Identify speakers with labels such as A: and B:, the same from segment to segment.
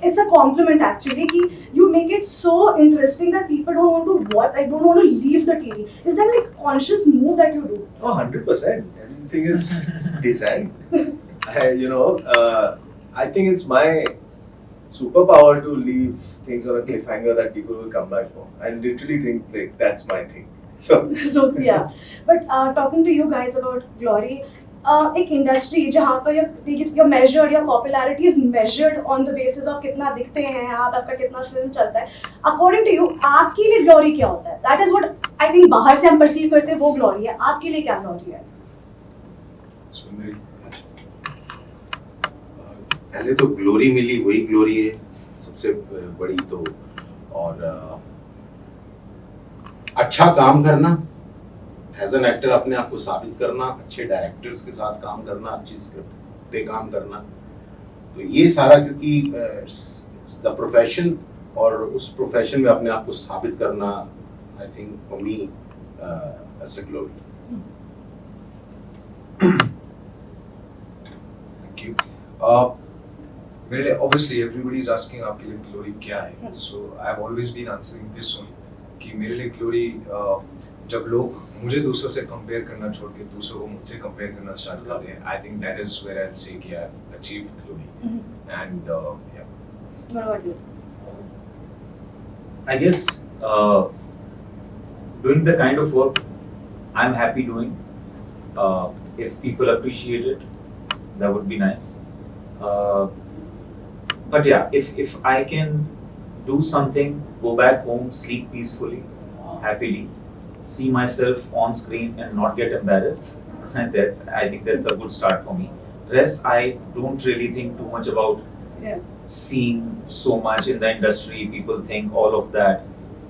A: it's a compliment actually. Ki you make it so interesting that people don't want to watch, like don't want to leave the TV. Is that like conscious move that you do?
B: Oh, 100%. Everything is designed. I think it's my superpower to leave things on a cliffhanger that people will come back for. I literally think like that's my thing. So
A: So yeah, but talking to you guys about Glory, एक industry जहाँ पर your measured, your popularity is measured on the basis of कितना दिखते हैं आप, आपका कितना film चलता है. According to you, आपके लिए Glory क्या होता है? That is what I think बाहर से हम perceive करते हैं वो Glory है. आपके लिए क्या Glory है?
C: पहले तो ग्लोरी मिली, वही ग्लोरी है सबसे बड़ी तो. और अच्छा काम करना, एज एन एक्टर अपने आप को साबित करना, अच्छे डायरेक्टर्स के साथ काम करना, अच्छी स्क्रिप्ट पे काम करना, तो ये सारा क्योंकि द प्रोफेशन और उस प्रोफेशन में अपने आप को साबित करना, I think for me as a glory.
B: Thank you. मेरे लिए obviously everybody is asking आपके लिए glory क्या है. So I have always been answering this only कि मेरे लिए glory जब लोग मुझे दूसरों से compare करना छोड़ के दूसरों को मुझसे compare करना start करते हैं, I think that is where I'll say कि I have achieved glory. And yeah.
A: What about you?
D: I guess doing the kind of work I'm happy doing, if people appreciate it, that would be nice. But yeah, if I can do something, go back home, sleep peacefully, happily, see myself on screen and not get embarrassed, I think that's a good start for me. Rest, I don't really think too much about seeing so much in the industry, people think all of that,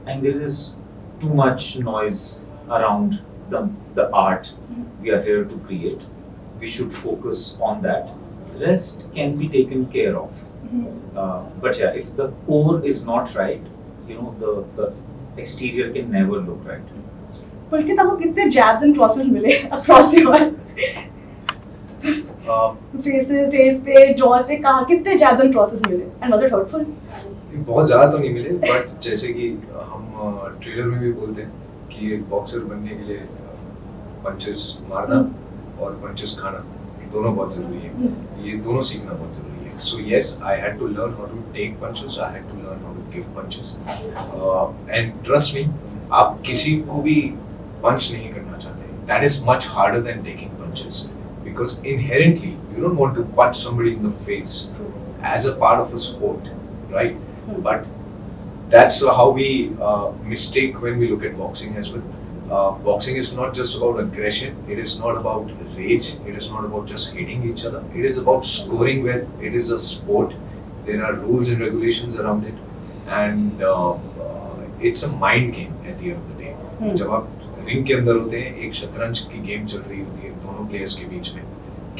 D: and there is too much noise around the art we are here to create. We should focus on that. Rest can be taken care of. But yeah, if the core is not right, the exterior can never look right.
A: पुलकित आपको कितने jabs and crosses मिले across your face पे, jaws पे, कहाँ कितने jabs and crosses मिले? And was it hurtful?
B: बहुत ज़्यादा तो नहीं मिले, but जैसे कि हम ट्रेलर में भी बोलते हैं कि एक बॉक्सर बनने के लिए पंचेस मारना और पंचेस खाना दोनों बहुत ज़रूरी है. ये दोनों सीखना बहुत ज़रूरी है. So yes, I had to learn how to take punches. I had to learn how to give punches. And trust me, आप किसी को भी punch नहीं करना चाहते. That is much harder than taking punches, because inherently you don't want to punch somebody in the face as a part of a sport, right? But that's how we mistake when we look at boxing as well. Boxing is not just about aggression, it is not about rage, it is not about just hitting each other, it is about scoring well, it is a sport, there are rules and regulations around it, and it's a mind game at the end of the day. जब आप ring के अंदर होते हैं, एक शतरंज की game चल रही होती है दोनों प्लेयर्स के बीच में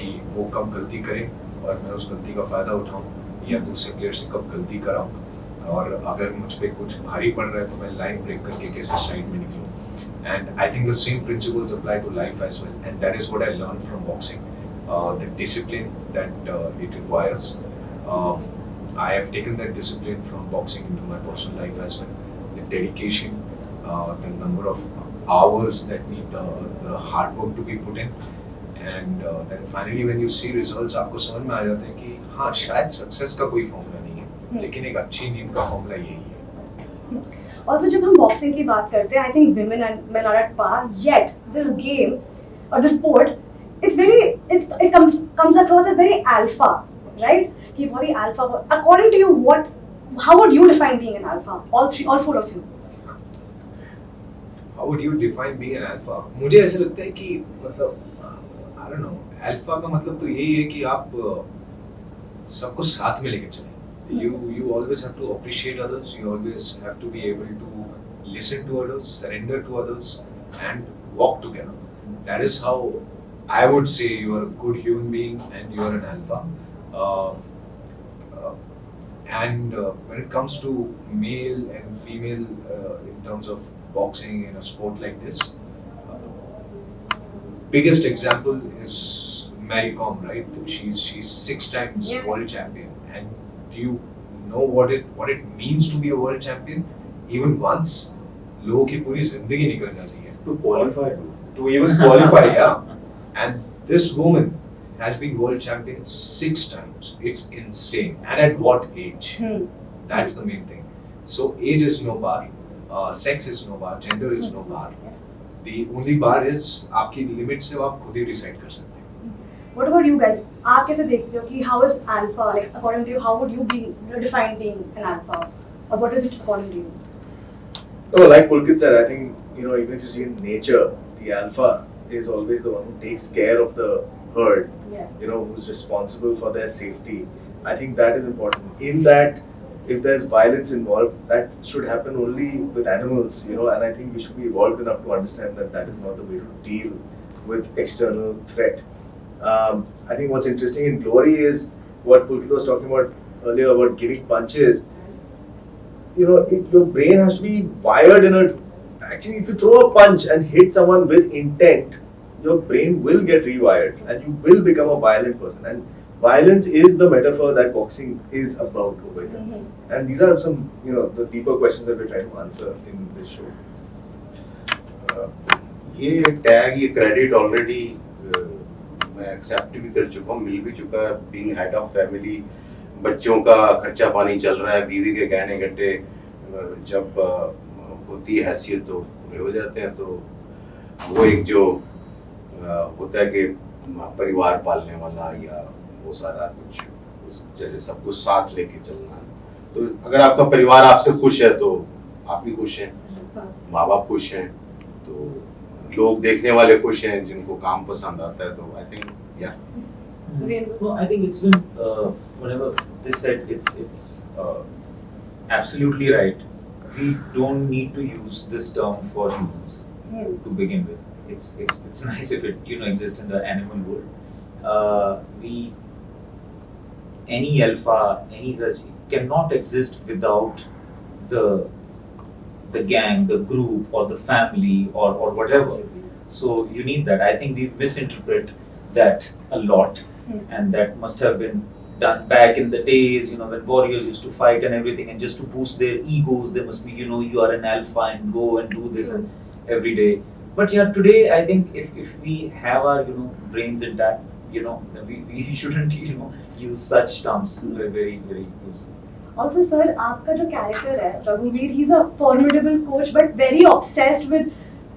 B: कि वो कब गलती करें और मैं उस गलती का फ़ायदा उठाऊं, या दूसरे प्लेयर से कब गलती कराऊं, और अगर मुझ पे कुछ भारी पड़ रहा है तो मैं लाइन ब्रेक करके कैसे साइड में निकलूं. And I think the same principles apply to life as well, and that is what I learned from boxing, the discipline that it requires. I have taken that discipline from boxing into my personal life as well. The dedication, the number of hours that need the hard work to be put in, and then finally when you see results, आपको समझ में आ जाता है कि हाँ शायद success का कोई फॉर्मूला नहीं है, लेकिन एक अच्छी नींद का फॉर्मूला यही है.
A: Also, जब हम boxing की बात करते हैं, I think women and men are at par. Yet this game or this sport, it comes across as very alpha, right? कि बहुत ही alpha. According to you, how would you define being an alpha? All four of you.
B: How would you define being an alpha? मुझे ऐसा लगता है कि मतलब I don't know, alpha का मतलब तो यही है कि आप सबको साथ में लेके चलें. You always have to appreciate others. You always have to be able to listen to others, surrender to others, and walk together. That is how I would say you are a good human being and you are an alpha. And when it comes to male and female in terms of boxing in a sport like this, biggest example is Mary Kom, right? She's 6 times world champion, and do you know what it means to be a world champion, even once, लोगों की पूरी जिंदगी निकल जाती है.
D: To qualify,
B: To even qualify, yeah. And this woman has been world champion 6 times. It's insane. And at what age? That's the main thing. So age is no bar, sex is no bar, gender is no bar. The only bar is आपकी limit से आप खुद ही decide कर सकते हैं.
A: What about you guys? आप कैसे देखते हो कि how is alpha, like according to you, how would you define being an alpha, or what is it according to you?
E: No, like Pulkit said, I think, even if you see in nature, the alpha is always the one who takes care of the herd,
A: Yeah.
E: Who's responsible for their safety. I think that is important. In that, if there's violence involved, that should happen only with animals, and I think we should be evolved enough to understand that that is not the way to deal with external threat. I think what's interesting in Glory is what Pulkit was talking about earlier about giving punches. Your brain has to be wired in a. Actually, if you throw a punch and hit someone with intent, your brain will get rewired and you will become a violent person. And violence is the metaphor that boxing is about over here. And these are some, the deeper questions that we're trying to answer in this show.
C: ये tag, ये credit already मैं accept भी कर चुका हूँ, मिल भी चुका है. बीइंग हेड ऑफ फैमिली, बच्चों का खर्चा पानी चल रहा है, बीवी के गहने घटे जब होती है हैसियत तो पूरे हो जाते हैं. तो वो एक जो होता है कि परिवार पालने वाला या वो सारा कुछ जैसे सब कुछ साथ लेके चलना. तो अगर आपका परिवार आपसे खुश है तो आप भी खुश हैं, माँ बाप खुश हैं, तो लोग देखने वाले खुश हैं जिनको काम पसंद आता है. तो I think
D: No, I think it's been whenever this said, it's absolutely right. We don't need to use this term for humans to begin with. It's nice if it exists in the animal world. Any alpha, any such cannot exist without the gang, the group, or the family, or whatever. So you need that. I think we misinterpret that a lot, and that must have been done back in the days, when warriors used to fight and everything, and just to boost their egos, they must be, you are an alpha and go and do this and every day. But yeah, today I think if we have our brains intact, we shouldn't use such terms very very loosely.
A: Also, sir, आपका जो character है रघुवीर, he's a formidable coach but very obsessed with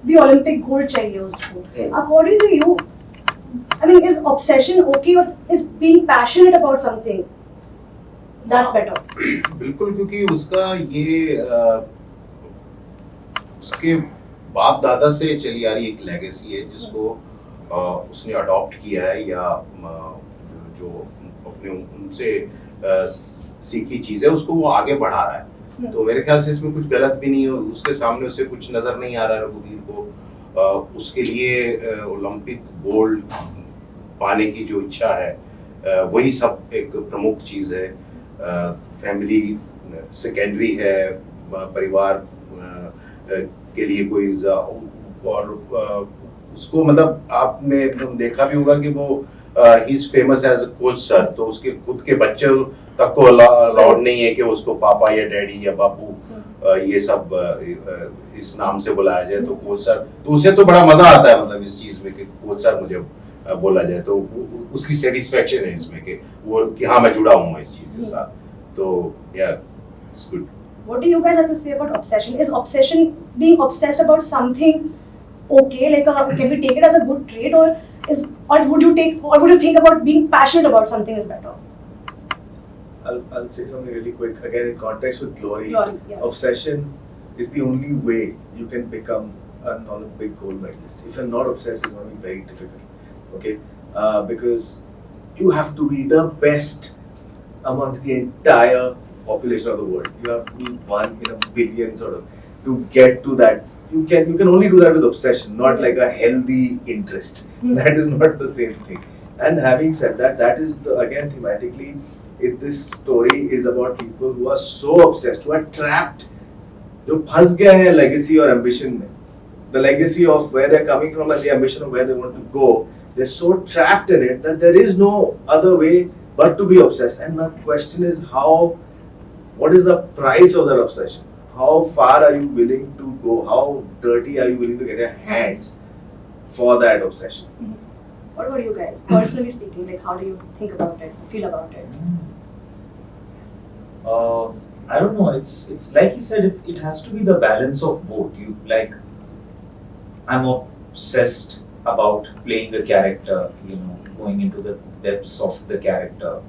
A: the Olympic gold चाहिए उसको. According to you, I mean, is obsession okay, or is being passionate about something that's better?
C: बिल्कुल, क्योंकि उसका ये उसके बाप दादा से चली आ रही एक लेगेसी है जिसको उसने अडॉप्ट किया है, या जो अपने उनसे सीखी चीज़ है उसको वो आगे बढ़ा रहा है. तो मेरे ख्याल से इसमें कुछ गलत भी नहीं है. उसके सामने उसे कुछ नज़र नहीं आ रहा है रघुवीर को. उसके लिए ओलंपिक गोल्ड पाने की जो इच्छा है वही सब एक प्रमुख चीज़ है. फैमिली सेकेंडरी है, परिवार के लिए कोई और उसको मतलब आपने एकदम देखा भी होगा कि वो he is famous as a coach sir. तो उसके खुद के बच्चे तक को अलाउड नहीं है कि उसको पापा या डैडी या बापू ये सब इस नाम से बुलाया जाए. तो कोच सर, तो उसे तो बड़ा मजा आता है मतलब इस चीज में कि कोच सर मुझे बोला जाए. तो उसकी सेटिस्फेक्शन है इसमें कि वो कि हाँ मैं जुड़ा हूँ इस चीज के साथ. तो या it's good.
A: What do you guys have to say about obsession? Is obsession, being obsessed about something, okay? Like, can we take it as a good trait, or would you think about being passionate about something is better?
E: I'll say something really quick. Again, in context with Glory,
A: Yeah.
E: obsession is the only way you can become an Olympic gold medalist. If you're not obsessed, it's going to be very difficult. Okay, because you have to be the best amongst the entire population of the world. You have to be 1 in a billion sort of to get to that. You can only do that with obsession, not like a healthy interest. That is not the same thing. And having said that, that is again thematically, this story is about people who are so obsessed, who are trapped, जो फंस गए हैं legacy और ambition में. The legacy of where they're coming from and the ambition of where they want to go, they're so trapped in it that there is no other way but to be obsessed. And the question is, how what is the price of that obsession? How far are you willing to go? How dirty are you willing to get your hands for that obsession?
A: What about you guys? Personally speaking, like how do you think about it, feel about it?
D: I don't know. It's like he said. It has to be the balance of both. You like, I'm obsessed about playing a character. You know, going into the depths of the character.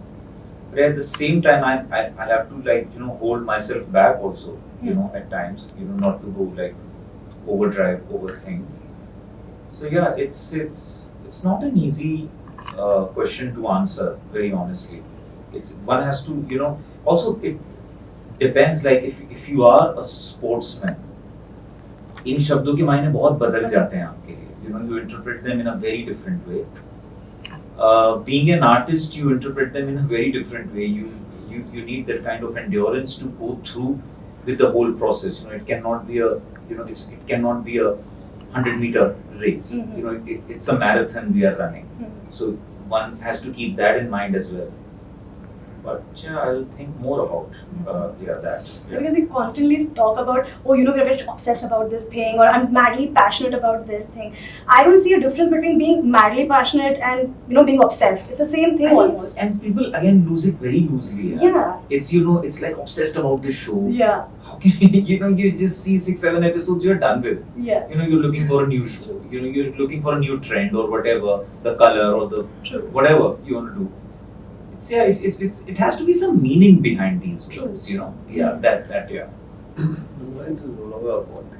D: But at the same time, I have to like hold myself back also. You know, at times, not to go like overdrive over things. So yeah, it's not an easy question to answer. Very honestly, it's one has to also it depends like if you are a sportsman, इन शब्दों के मायने बहुत बदल जाते हैं आपके लिए. You interpret them in a very different way. Being an artist, you interpret them in a very different way. You need that kind of endurance to go through with the whole process. It cannot be a it cannot be a 100-meter race. It's a marathon we are running. So one has to keep that in mind as well. But yeah, I'll think more about that. Yeah.
A: Because we constantly talk about, we're very obsessed about this thing, or I'm madly passionate about this thing. I don't see a difference between being madly passionate and being obsessed. It's the same thing almost.
D: And people again lose it very loosely.
A: Yeah.
D: It's it's like obsessed about this show.
A: Yeah.
D: How can you just see 6-7 episodes, you're done with.
A: Yeah.
D: You're looking for a new show. You're looking for a new trend or whatever, the color or the
A: True.
D: whatever you want to do. It has to be some meaning behind these shows, Yeah, that yeah.
E: Nuance is no longer a forte.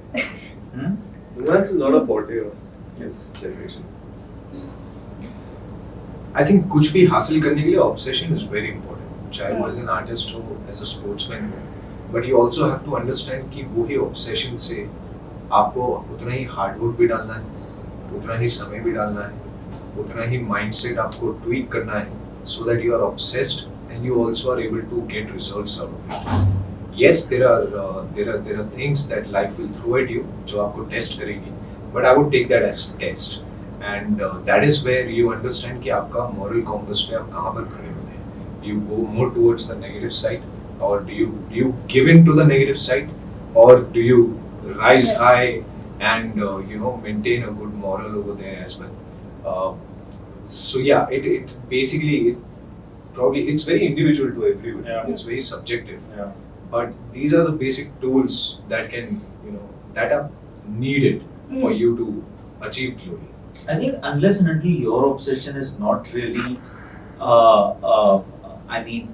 D: Hmm?
E: Nuance is not a forte of this generation.
B: I think कुछ भी हासिल करने के लिए obsession is very important. चाहे वो as an artist हो, as a sportsman हो, but you also have to understand कि वो ही obsession से आपको उतना ही hard work भी डालना है, उतना ही समय भी डालना है, उतना ही mindset आपको tweak करना है, so that you are obsessed and you also are able to get results out of it. Yes, there are things that life will throw at you जो आपको test करेगी, but I would take that as test. And that is where you understand कि आपका moral compass पे आप कहाँ पर खड़े होते हैं. Do you go more towards the negative side, or do you give in to the negative side, or do you rise high and maintain a good moral over there as well. So yeah, it basically it's very individual to everyone.
D: Yeah.
B: It's very subjective.
D: Yeah.
B: But these are the basic tools that can that are needed for you to achieve glory.
D: I think unless and until your obsession is not really,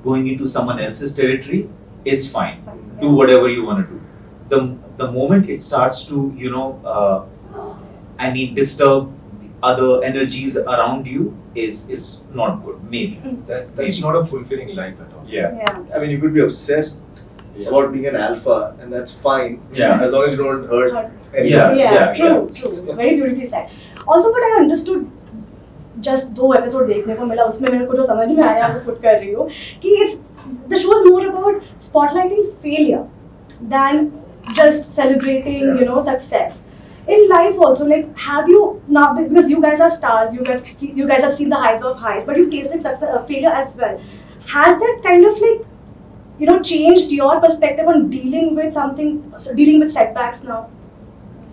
D: going into someone else's territory, it's fine. Do whatever you want to do. The moment it starts to, disturb the other energies around you is not good. Maybe.
B: That's not a fulfilling life at all.
D: Yeah.
E: I mean, you could be obsessed about being an alpha, and that's fine.
D: Yeah.
E: As long as you don't hurt anyone.
D: Yeah.
A: Yeah, true. Very beautifully said. Also, but I understood just 2 episodes देखने को मिला, उसमें मेरे को जो समझ में आया वो put कर रही हूँ कि the show is more about spotlighting failure than just celebrating success. In life also, like, have you now, because you guys are stars, you guys have seen the heights of highs, but you've tasted success, failure as well. Has that kind of like changed your perspective on dealing with setbacks now,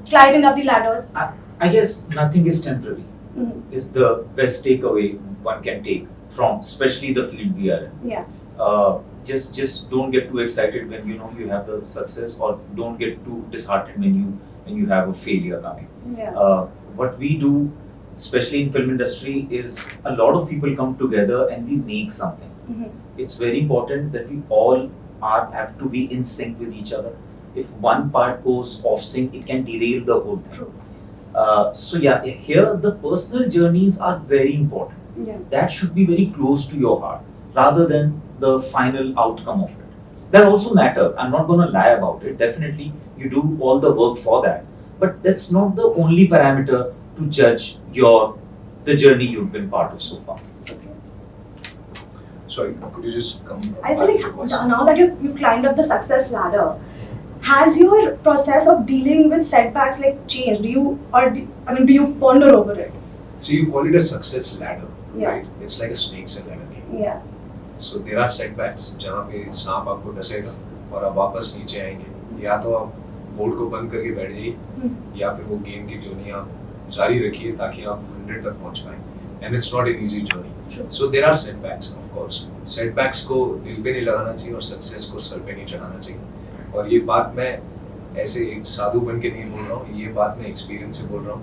A: climbing up the ladder?
D: I guess nothing is temporary. Is the best takeaway one can take from, especially the field we are in.
A: Yeah.
D: Just don't get too excited when you have the success, or don't get too disheartened when you have a failure coming.
A: Yeah.
D: What we do, especially in film industry, is a lot of people come together and we make something. It's very important that we all have to be in sync with each other. If one part goes off sync, it can derail the whole thing.
A: True.
D: So yeah, here the personal journeys are very important.
A: Yeah.
D: That should be very close to your heart, rather than the final outcome of it. That also matters. I'm not going to lie about it. Definitely, you do all the work for that. But that's not the only parameter to judge the journey you've been part of so far.
B: Sorry, could you just come?
A: I feel like now that you've climbed up the success ladder, has your process of dealing with setbacks changed? Do you ponder over it?
B: So you call it a success ladder,
A: Yeah.
B: right? It's like a snakes and ladder game.
A: Yeah.
B: So there are setbacks जहाँ पे सांप आपको डसेगा और आप वापस नीचे आएंगे, या तो आप बोर्ड को बंद करके बैठ जाइए या फिर वो गेम की जर्नी आप जारी रखिए ताकि आप 100 तक पहुंच पाए। And it's not an easy journey, so there are setbacks. Of course setbacks को दिल पे नहीं लगाना चाहिए और सक्सेस को सर पे नहीं चढ़ाना चाहिए। और ये बात मैं ऐसे एक साधु बन के नहीं बोल रहा हूँ, ये बात मैं एक्सपीरियंस से बोल रहा हूँ।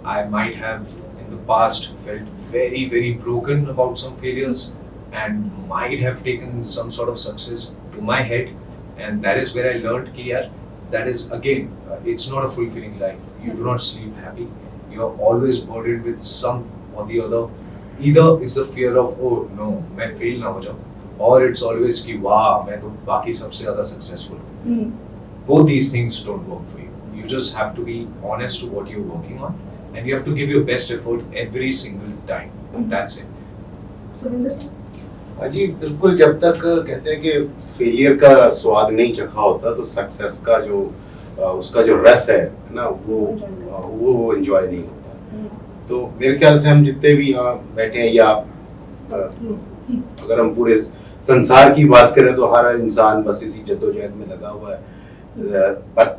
B: I might have in the past felt very, very broken about some failures and might have taken some sort of success to my head, and that is where I learned कि यार that is again it's not a fulfilling life. You do not sleep happy. You are always burdened with some or the other. Either it's the fear of oh no मैं fail ना हो जाऊँ, or it's always कि वाह मैं तो बाकी सबसे ज़्यादा successful हूँ। Both these things don't work for you. You just have to be honest to what you're working on, and you have to give your best effort every single time. That's it.
A: Surendra sir,
C: हाँ जी बिल्कुल, जब तक कहते हैं कि failure का स्वाद नहीं चखा होता तो सक्सेस का जो उसका जो रस है ना वो एंजॉय नहीं होता। तो मेरे ख्याल से हम जितने भी यहाँ बैठे हैं या अगर हम पूरे संसार की बात करें तो हर इंसान बस इसी जद्दोजहद में लगा हुआ है। But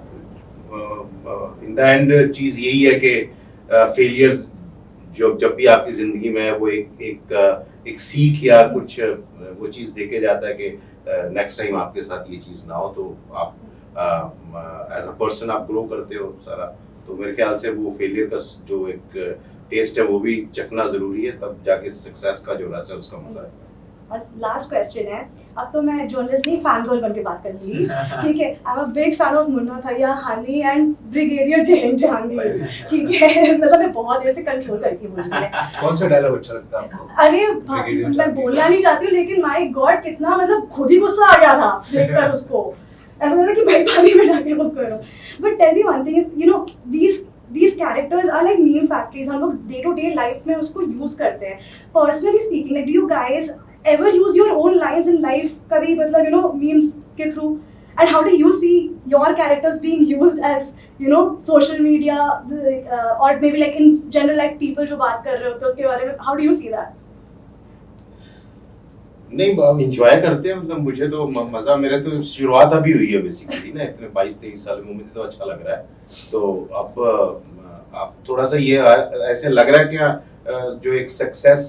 C: in the and cheese यही है कि फेलियर्स जो जब भी आपकी ज़िंदगी में है वो एक सीख या कुछ वो चीज़ देके जाता है कि नेक्स्ट टाइम आपके साथ ये चीज़ ना हो, तो आप एज अ पर्सन आप ग्रो करते हो सारा। तो मेरे ख्याल से वो फेलियर का जो एक टेस्ट है वो भी चखना ज़रूरी है, तब जाके सक्सेस का जो रस है उसका मज़ा है।
A: और लास्ट क्वेश्चन है, अब तो मैं जर्नलिस्ट नहीं फैन गर्ल बन के बात करूंगी, ठीक है। I am a big fan of Munna भैया, हनी एंड ब्रिगेडियर जहांगीर, ठीक है। मतलब मैं बहुत ऐसे कंट्रोल करती हूँ बोलने में।
B: कौन सा डायलॉग अच्छा लगता है आपको?
A: अरे
B: ब्रिगेडियर
A: मैं बोलना नहीं चाहती हूँ, लेकिन माय गॉड कितना मतलब खुद ही गुस्सा आ गया था देखकर उसको, ऐसा लगा कि भाई पानी में जाके वो करो। But tell me one thing is, you know these characters are like meme factories. हम लोग डे टू डे लाइफ में उसको यूज करते हैं। Personally speaking, like do you guys ever use your own lines in life कभी, मतलब you know memes के through, and how do you see your characters being used as you know social media or maybe like in general like people जो बात कर रहे होते हैं उसके बारे में, how do you see that?
C: नहीं इंजॉय करते हैं, मतलब मुझे तो मज़ा, मेरे तो शुरुआत अभी हुई है बेसिकली ना, इतने 22-23 साल में मुझे तो अच्छा लग रहा है। तो अब थोड़ा सा ये ऐसे लग रहा है कि जो एक सक्सेस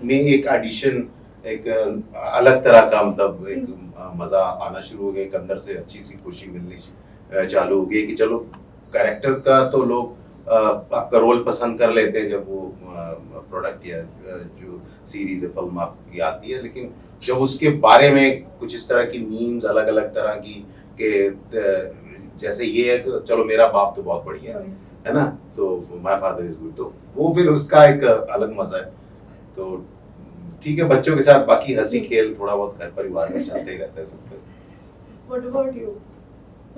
C: में एक एडिशन, एक अलग तरह का मतलब एक मज़ा आना शुरू हो गया, एक अंदर से अच्छी सी खुशी मिलनी चालू हो गई कि चलो कैरेक्टर का तो लोग आपका रोल पसंद कर लेते हैं जब वो प्रोडक्ट या जो सीरीज है फिल्म आपकी आती है, लेकिन जब उसके बारे में कुछ इस तरह की मीम्स अलग अलग तरह की के जैसे ये है तो चलो मेरा बाप तो बहुत बढ़िया है ना, तो माय फादर इज गुड, तो वो फिर उसका एक अलग मजा है। तो ठीक है, बच्चों के साथ बाकी हंसी खेल थोड़ा बहुत घर परिवार में चलते ही रहता है सब कुछ।
A: What about you?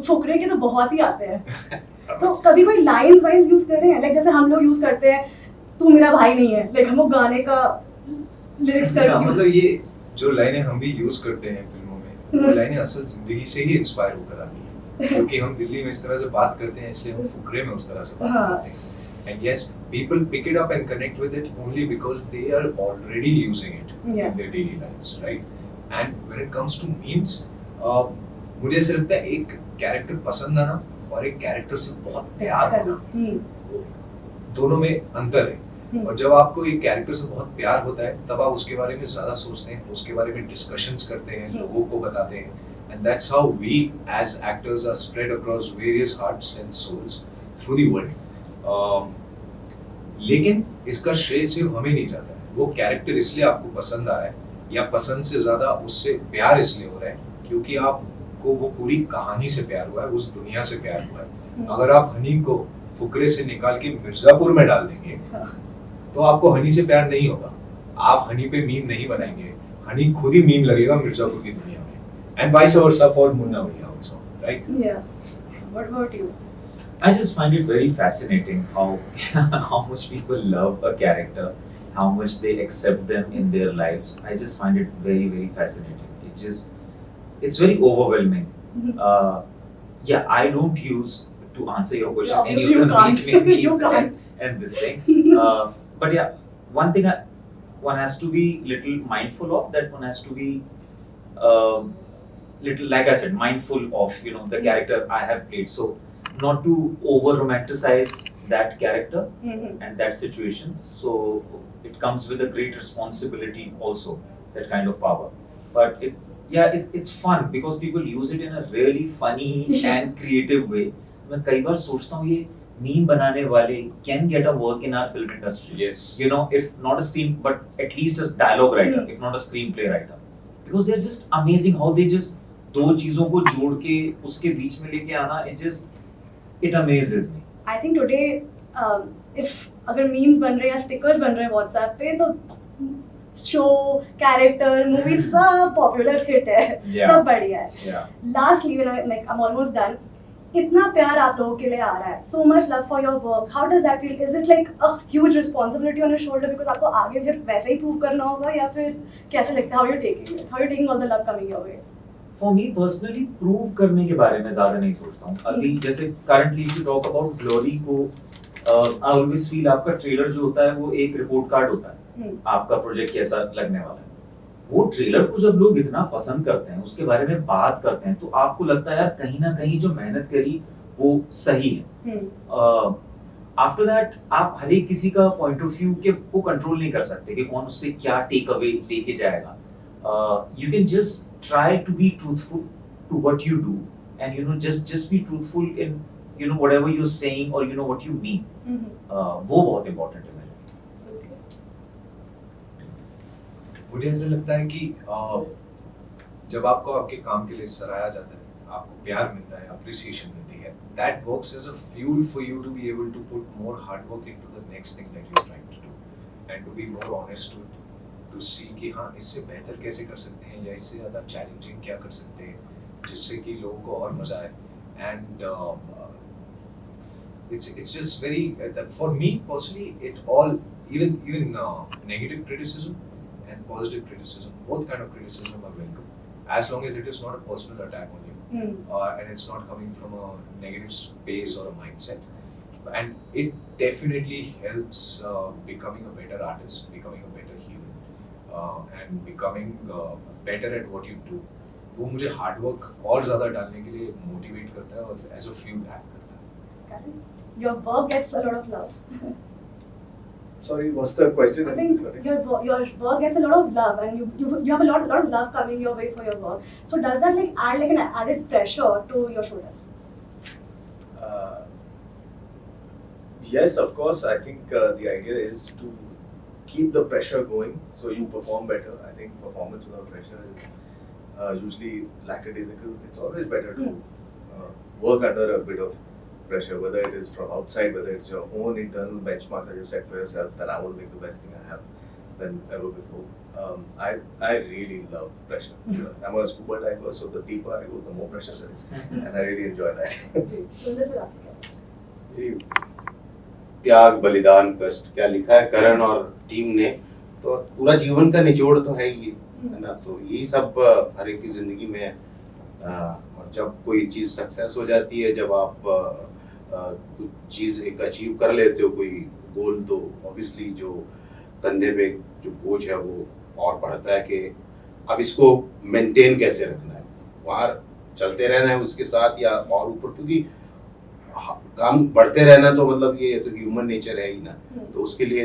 A: फुकरे के तो बहुत ही आते हैं। तो कभी कोई लाइंस वाइंस यूज कर रहे हैं, लाइक जैसे हम लोग यूज करते हैं तू मेरा भाई नहीं है, लाइक हम वो गाने का लिरिक्स करके
B: मतलब ये जो लाइनें हम भी यूज करते हैं फिल्मों में, वो लाइनें असल जिंदगी से ही इंस्पायर होकर आती हैं, क्योंकि हम दिल्ली में इस तरह से बात करते हैं इसलिए हम फुकरे में उस तरह से बात करते हैं। And yes, people pick it up and connect with it only because they are already using it in their daily lives, right? And when it comes to memes, मुझे ऐसा लगता है एक कैरेक्टर पसंद आना और एक कैरेक्टर से बहुत प्यार होना, दोनों में अंतर है। और जब आपको एक कैरेक्टर से बहुत प्यार होता है तब आप उसके बारे में ज्यादा सोचते हैं, उसके बारे में डिस्कशंस करते हैं, लोगों को बताते हैं, and that's how we as actors are spread across various hearts and souls through the world. लेकिन इसका श्रेय सिर्फ हमें नहीं जाता है, वो कैरेक्टर इसलिए आपको पसंद आ रहा है या पसंद से ज्यादा उससे प्यार इसलिए हो रहा है क्योंकि आपको वो पूरी कहानी से प्यार हुआ है, उस दुनिया से प्यार हुआ है। अगर आप हनी को फुकरे से निकाल के मिर्जापुर में डाल देंगे तो आपको हनी से प्यार नहीं होगा, आप हनी पे मीम नहीं बनाएंगे, हनी खुद ही मीम लगेगा मिर्जापुर की दुनिया में, and vice versa for Munna Bhaiya also, right?
A: Yeah. What about you?
D: I just find it very fascinating how how much people love a character, how much they accept them in their lives. I just find it very, very fascinating. It's very overwhelming. Yeah, I don't use, to answer your question, any of the memes
A: You can't.
D: and this thing. But yeah, one thing one has to be little mindful of that. One has to be little, like I said, mindful of the character I have played. So not to over romanticize that character and that situation. So it comes with a great responsibility also, that kind of power. But it's fun because people use it in a really funny and creative way. मैं कई बार सोचता हूँ ये meme बनाने वाले can get a work in our film industry.
B: Yes.
D: If not a screen, but at least a dialogue writer, if not a screenplay writer, because they're just amazing how they just दो चीजों को जोड़ के उसके बीच में लेके आना. It amazes me.
A: I think today if अगर memes बन रहे हैं या stickers बन रहे हैं WhatsApp पे तो show, character, movies सब popular hit है.
D: Yeah.
A: सब बढ़िया है.
D: Yeah.
A: Lastly, when I'm almost done, इतना प्यार आप लोगों के लिए आ रहा है, so much love for your work. How does that feel? Is it like a huge responsibility on your shoulder because आपको आगे फिर वैसे ही prove करना होगा, या फिर कैसे लगता है? How you're taking it? How you're taking all the love coming your way?
D: For me personally, prove करने के बारे में ज़्यादा नहीं सोचता हूँ. अभी जैसे currently if you talk about Glory को, I always feel आपका ट्रेलर जो होता है वो एक रिपोर्ट कार्ड होता है. आपका प्रोजेक्ट कैसा लगने वाला है. वो ट्रेलर को जब लोग इतना पसंद करते हैं, उसके बारे में बात करते हैं, तो आपको लगता है यार कहीं ना कहीं जो मेहनत करी वो सही है. आफ्टर दैट आप हर एक किसी का पॉइंट ऑफ व्यू के को कंट्रोल नहीं कर सकते कि कौन उससे क्या टेक अवे लेके जाएगा. You can just try to be truthful to what you do, and just be truthful in whatever you're saying or what you mean. वो बहुत important है मेरे लिए.
B: मुझे ऐसा लगता है कि जब आपको आपके काम के लिए सराहा जाता है, आपको प्यार मिलता है, अप्रिसिएशन मिलती है, that works as a fuel for you to be able to put more hard work into the next thing that you're trying to do, and to be more honest to see कि हाँ इससे बेहतर कैसे कर सकते हैं या इससे ज़्यादा चैलेंजिंग क्या कर सकते हैं जिससे कि लोगों को और मजा आए. And it's just very for me personally, it all even negative criticism and positive criticism, both kind of criticism are welcome, as long as it is not a personal attack on you, and it's not coming from a negative space or a mindset. And it definitely helps becoming a better artist, becoming a better human, and becoming better at what you do. वो मुझे hard work और ज़्यादा डालने के लिए motivate करता है और एज अ फ्यूल एक्ट करता है.
A: Your work gets a lot of love.
E: Sorry, what's the question?
A: I think your work gets a lot of love, and you have a lot of love coming your way for your work. So does that add an added pressure to your shoulders?
E: Yes, of course. I think the idea is to keep the pressure going so you perform better. I think performance without pressure is usually lackadaisical. It's always better to work under a bit of pressure, whether it is from outside, whether it's your own internal benchmark that you set for yourself, that I will make the best thing I have than ever before. I really love pressure. I'm a scuba diver, so the deeper I go, the more pressure there is, and I really enjoy that.
A: So this is after.
C: त्याग, बलिदान, कष्ट, क्या लिखा है करण और team ने, तो पूरा जीवन का निचोड़ तो है ही, है ना. तो यही सब हर एक की जिंदगी में, और जब कोई चीज़ सक्सेस हो जाती है, जब आप कुछ चीज़ एक अचीव कर लेते हो, कोई गोल, तो ऑब्वियसली जो कंधे पे जो बोझ है वो और बढ़ता है कि अब इसको मेंटेन कैसे रखना है, वहाँ चलते रहना है उसके साथ या और ऊपर, क्योंकि काम बढ़ते रहना तो मतलब ये तो ह्यूमन नेचर है ही ना. तो उसके लिए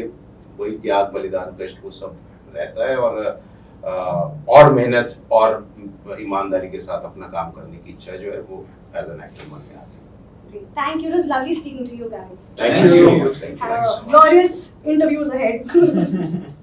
C: वही त्याग, बलिदान, कष्ट वो सब रहता है, और मेहनत और ईमानदारी के साथ अपना काम करने की इच्छा जो है वो एज एन एक्टर मन में आती है.
A: Thank you. It was lovely speaking to you guys.
C: Thank you so much.
A: Glorious interviews ahead.